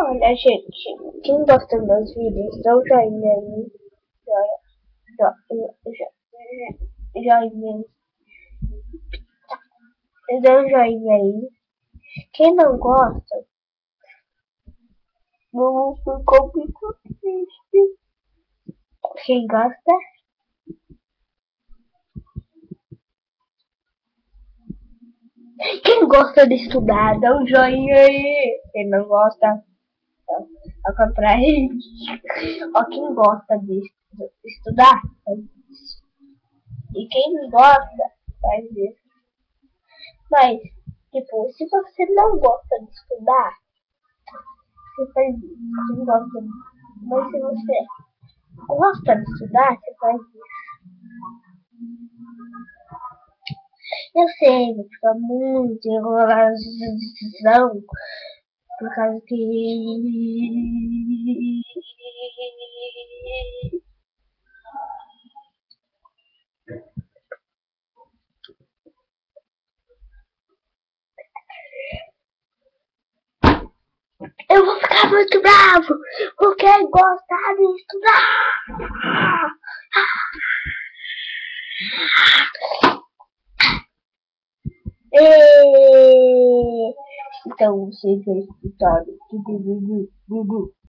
Olha, gente, quem gosta dos meus vídeos, dá um joinha aí. Joinha, dá um joinha aí. Quem não gosta, não ficou muito triste. Quem gosta, quem gosta de estudar, dá um joinha aí. Quem não gosta, ao contrário. Ó, quem gosta de estudar, faz isso. E quem não gosta, faz isso. Mas, tipo, se você não gosta de estudar, você faz isso. Quem gosta de... Mas se você gosta de estudar, você faz isso. Eu sei, vai ficar muito enrolação, por causa que eu vou ficar muito bravo, porque gosta de estudar. Então, seja escutado.